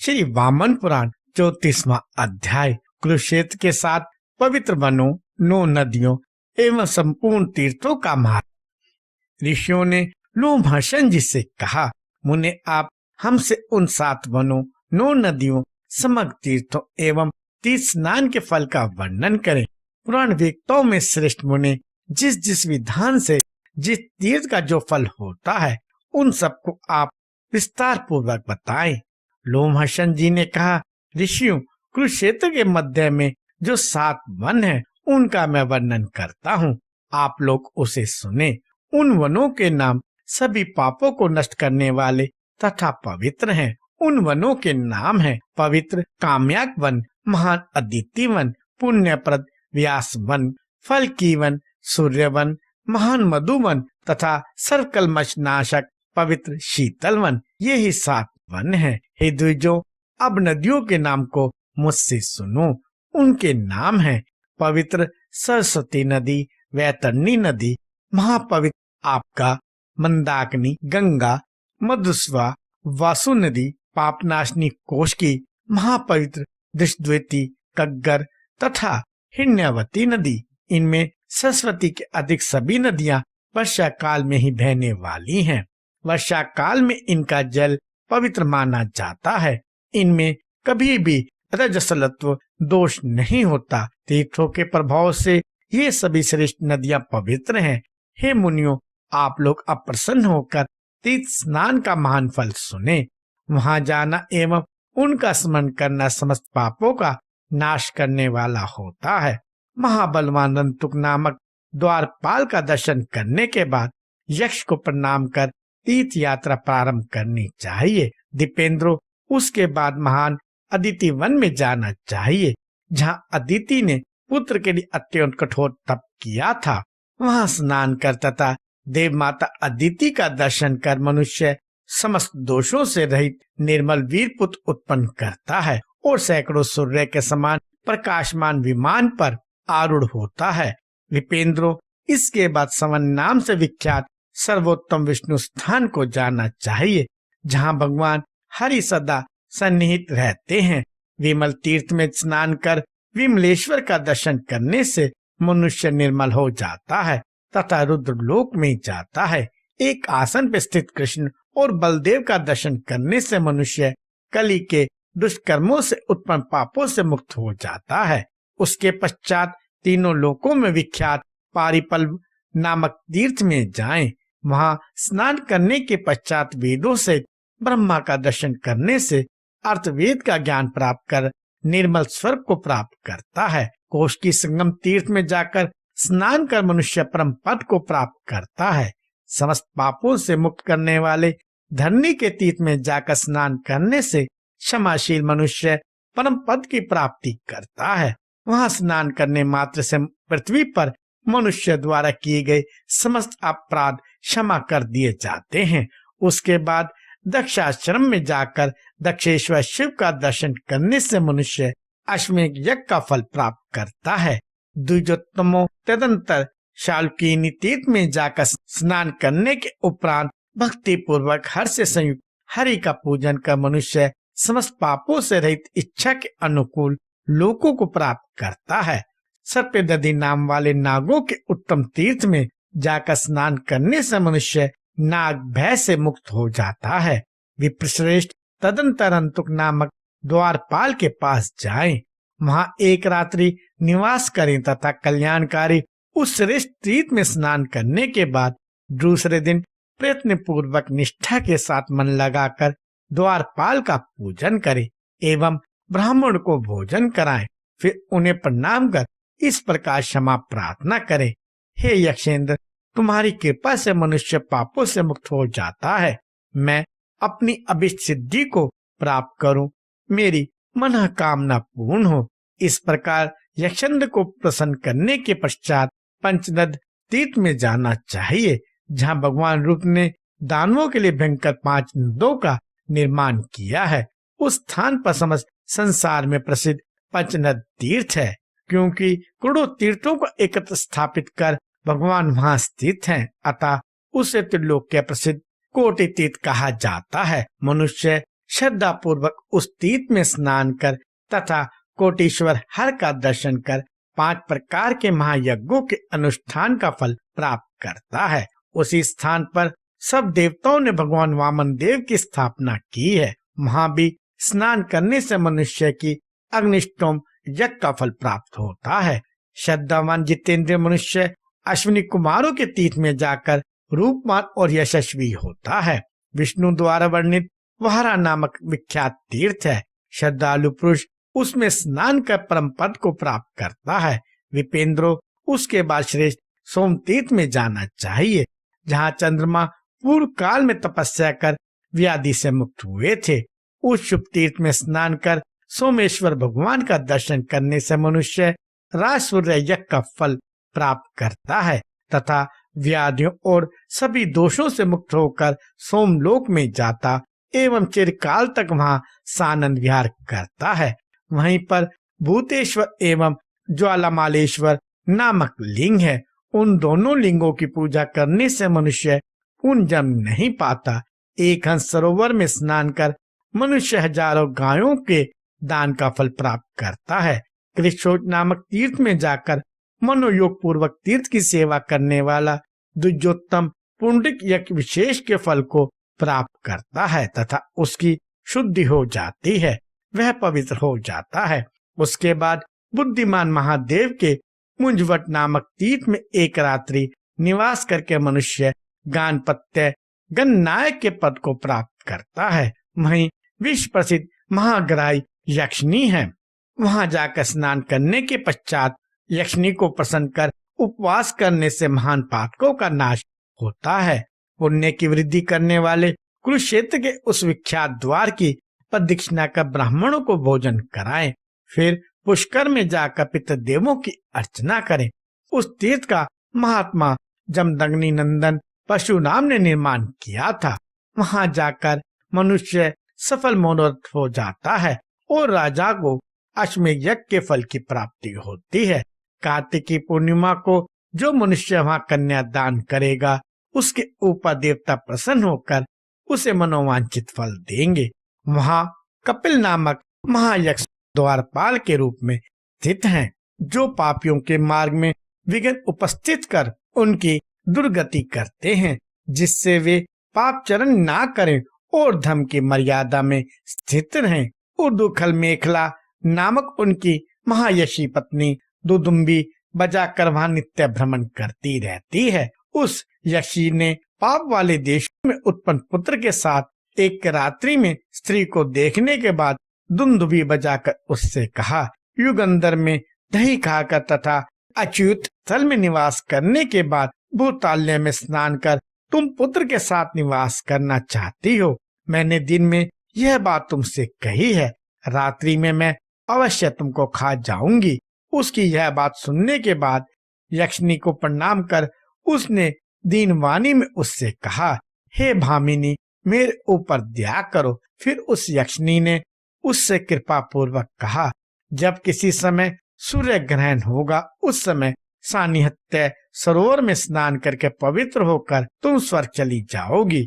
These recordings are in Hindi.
श्री वामन पुराण 34वां अध्याय। कुरुक्षेत्र के 7 पवित्र वनों, 9 नदियों एवं संपूर्ण तीर्थों का मार्ग। ऋषियों ने लोमहर्षण जी से कहा, मुने आप हमसे उन 7 वनों, 9 नदियों, समग्र तीर्थों एवं तीर्थ स्नान के फल का वर्णन करें। पुराण वेत्ताओं में श्रेष्ठ मुने जिस जिस विधान से जिस तीर्थ का जो फल होता है उन सबको आप विस्तार पूर्वक बताएं। लोमहर्षण जी ने कहा, ऋषियों, कुरुक्षेत्र के मध्य में जो 7 वन है उनका मैं वर्णन करता हूँ, आप लोग उसे सुने। उन वनों के नाम सभी पापों को नष्ट करने वाले तथा पवित्र हैं। उन वनों के नाम हैं पवित्र काम्याक वन, महान अदिति वन, पुण्यप्रद व्यास वन, फल की वन, सूर्य वन, महान मधुवन तथा सर्वकल्मष नाशक पवित्र शीतल वन। ये ही 7 वन हैं। हे द्विजों, अब नदियों के नाम को मुझसे सुनो। उनके नाम हैं पवित्र सरस्वती नदी, वैतरणी नदी, महापवित्र आपका, मंदाकिनी, गंगा, मधुस्वा, वासु नदी, पापनाशनी कोशकी, महापवित्र दृष्टद्वैती, कग्गर तथा हिण्यवती नदी। इनमें सरस्वती के अधिक सभी नदियां वर्षा काल में ही बहने वाली हैं। वर्षा काल में इनका जल पवित्र माना जाता है। इनमें कभी भी रजसलत्व दोष नहीं होता। तीर्थों के प्रभाव से ये सभी श्रेष्ठ नदियां पवित्र हैं। हे मुनियों, आप लोग अप्रसन्न होकर तीर्थ स्नान का महान फल सुने। वहां जाना एवं उनका स्मरण करना समस्त पापों का नाश करने वाला होता है। महाबलवान रंतुक नामक द्वारपाल का दर्शन करने के बाद यक्ष को प्रणाम कर तीर्थ यात्रा प्रारंभ करनी चाहिए। दीपेंद्रो, उसके बाद महान अदिति वन में जाना चाहिए, जहाँ अदिति ने पुत्र के लिए अत्यंत कठोर तप किया था। वहाँ स्नान कर तथा देव माता अदिति का दर्शन कर मनुष्य समस्त दोषों से रहित निर्मल वीर पुत्र उत्पन्न करता है और सैकड़ों सूर्य के समान प्रकाशमान विमान पर आरूढ़ होता है। विपेंद्रो, इसके बाद सवन नाम से विख्यात सर्वोत्तम विष्णु स्थान को जाना चाहिए, जहाँ भगवान हरि सदा सन्निहित रहते हैं। विमल तीर्थ में स्नान कर विमलेश्वर का दर्शन करने से मनुष्य निर्मल हो जाता है तथा रुद्र लोक में जाता है। एक आसन पर स्थित कृष्ण और बलदेव का दर्शन करने से मनुष्य कली के दुष्कर्मों से उत्पन्न पापों से मुक्त हो जाता है। उसके पश्चात तीनों लोकों में विख्यात पारिपल नामक तीर्थ में जाएं। वहां स्नान करने के पश्चात वेदों से ब्रह्मा का दर्शन करने से अर्थवेद का ज्ञान प्राप्त कर निर्मल स्वर्ग को प्राप्त करता है। कोश की संगम तीर्थ में जाकर स्नान कर मनुष्य परम पद को प्राप्त करता है। समस्त पापों से मुक्त करने वाले धरनी के तीर्थ में जाकर स्नान करने से क्षमाशील मनुष्य परम पद की प्राप्ति करता है। वहां स्नान करने मात्र से पृथ्वी पर मनुष्य द्वारा किए गए समस्त अपराध क्षमा कर दिए जाते हैं। उसके बाद दक्षाश्रम में जाकर दक्षेश्वर शिव का दर्शन करने से मनुष्य अश्वमेध यज्ञ का फल प्राप्त करता है। द्विजोत्तमों, तदंतर शाल्किनी तीर्थ में जाकर स्नान करने के उपरांत भक्ति पूर्वक हर से संयुक्त हरि का पूजन कर मनुष्य समस्त पापों से रहित इच्छा के अनुकूल लोकों को प्राप्त करता है। सर्पदधि नाम वाले नागों के उत्तम तीर्थ में जाकर स्नान करने से मनुष्य नाग भय से मुक्त हो जाता है। विप्रश्रेष्ठ, तदंतर अंतुक नामक द्वारपाल के पास जाएं। वहां एक रात्रि निवास करें तथा कल्याणकारी उस श्रेष्ठ तीर्थ में स्नान करने के बाद दूसरे दिन प्रयत्न पूर्वक निष्ठा के साथ मन लगाकर द्वारपाल का पूजन करें एवं ब्राह्मण को भोजन कराएं। फिर उन्हें प्रणाम कर इस प्रकार क्षमा प्रार्थना करें, हे यक्षेंद्र, तुम्हारी कृपा से मनुष्य पापों से मुक्त हो जाता है। मैं अपनी अभिष्ट सिद्धि को प्राप्त करूं, मेरी मनोकामना पूर्ण हो। इस प्रकार यक्षेंद्र को प्रसन्न करने के पश्चात पंचनद तीर्थ में जाना चाहिए, जहां भगवान रुद्र ने दानवों के लिए भयंकर 5 नदों का निर्माण किया है। उस स्थान पर समस्त संसार में प्रसिद्ध पंचनद तीर्थ है, क्योंकि करोड़ों तीर्थों को एकत्र स्थापित कर भगवान वहां स्थित हैं। अतः उसे त्रिलोक के प्रसिद्ध कोटि तीर्थ कहा जाता है। मनुष्य श्रद्धा पूर्वक उस तीर्थ में स्नान कर तथा कोटीश्वर हर का दर्शन कर 5 प्रकार के महायज्ञों के अनुष्ठान का फल प्राप्त करता है। उसी स्थान पर सब देवताओं ने भगवान वामन देव की स्थापना की है। वहां भी स्नान करने से मनुष्य की अग्निष्टोम यज्ञ का फल प्राप्त होता है। श्रद्धावान जितेंद्रिय मनुष्य अश्विनी कुमारों के तीर्थ में जाकर रूपवान और यशस्वी होता है। विष्णु द्वारा वर्णित वहरा नामक विख्यात तीर्थ है। श्रद्धालु पुरुष उसमें स्नान कर परम पद को प्राप्त करता है। विपेंद्रो, उसके बाद श्रेष्ठ सोम तीर्थ में जाना चाहिए, जहाँ चंद्रमा पूर्व काल में तपस्या कर व्याधि से मुक्त हुए थे। उस शुभ तीर्थ में स्नान कर सोमेश्वर भगवान का दर्शन करने से मनुष्य राज सूर्य यज्ञ का फल प्राप्त करता है तथा व्याधियों और सभी दोषों से मुक्त होकर सोमलोक में जाता एवं चिरकाल तक वहां सानंद विहार करता है। वहीं पर भूतेश्वर एवं ज्वालामालेश्वर नामक लिंग है। उन दोनों लिंगों की पूजा करने से मनुष्य पुण्य जन्म नहीं पाता। एक हंस सरोवर में स्नान कर मनुष्य हजारों गायों के दान का फल प्राप्त करता है। कृष्णोच नामक तीर्थ में जाकर मनोयोग पूर्वक तीर्थ की सेवा करने वाला द्विजोत्तम पुंडरिक यज्ञ विशेष के फल को प्राप्त करता है तथा उसकी शुद्धि हो जाती है, वह पवित्र हो जाता है। उसके बाद बुद्धिमान महादेव के मुंजवट नामक तीर्थ में एक रात्रि निवास करके मनुष्य गानपत्य गणनायक के पद को प्राप्त करता है। वहीं विश्व प्रसिद्ध महाग्राही यक्षिणी है। वहां जाकर स्नान करने के पश्चात यक्षिणी को प्रसन्न कर उपवास करने से महान पातकों का नाश होता है। पुण्य की वृद्धि करने वाले कुरुक्षेत्र के उस विख्यात द्वार की प्रदक्षिणा कर ब्राह्मणों को भोजन कराएं। फिर पुष्कर में जाकर पितृदेवों की अर्चना करें। उस तीर्थ का महात्मा जमदग्नि नंदन परशुराम ने निर्माण किया था। वहां जाकर मनुष्य सफल मनोरथ हो जाता है और राजा को अश्वमेध यज्ञ के फल की प्राप्ति होती है। कार्तिकी पूर्णिमा को जो मनुष्य वहां कन्या दान करेगा उसके ऊपर देवता प्रसन्न होकर उसे मनोवांछित फल देंगे। वहां कपिल नामक महायक्ष द्वारपाल के रूप में स्थित हैं, जो पापियों के मार्ग में विघ्न उपस्थित कर उनकी दुर्गति करते हैं, जिससे वे पाप चरण ना करें और धर्म की मर्यादा में स्थित रहें। उर्दूखल मेखला नामक उनकी महायशी पत्नी दुदुम्बी बजाकर वहां नित्य भ्रमण करती रहती है। उस यशी ने पाप वाले देश में उत्पन्न पुत्र के साथ एक रात्रि में स्त्री को देखने के बाद दुंदुभी बजाकर उससे कहा, युगंधर में दही खाकर तथा अच्युत स्थल में निवास करने के बाद भूताल्य में स्नान कर तुम पुत्र के साथ निवास करना चाहती हो। मैंने दिन में यह बात तुमसे कही है, रात्रि में मैं अवश्य तुमको खा जाऊंगी। उसकी यह बात सुनने के बाद यक्षिणी को प्रणाम कर उसने दीनवाणी में उससे कहा, हे भामिनी, मेरे ऊपर दया करो। फिर उस यक्षिणी ने उससे कृपा पूर्वक कहा, जब किसी समय सूर्य ग्रहण होगा उस समय सानिहत्य सरोवर में स्नान करके पवित्र होकर तुम स्वर्ग चली जाओगी।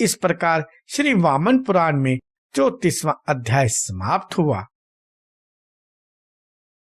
इस प्रकार श्री वामन पुराण में 34वां अध्याय समाप्त हुआ।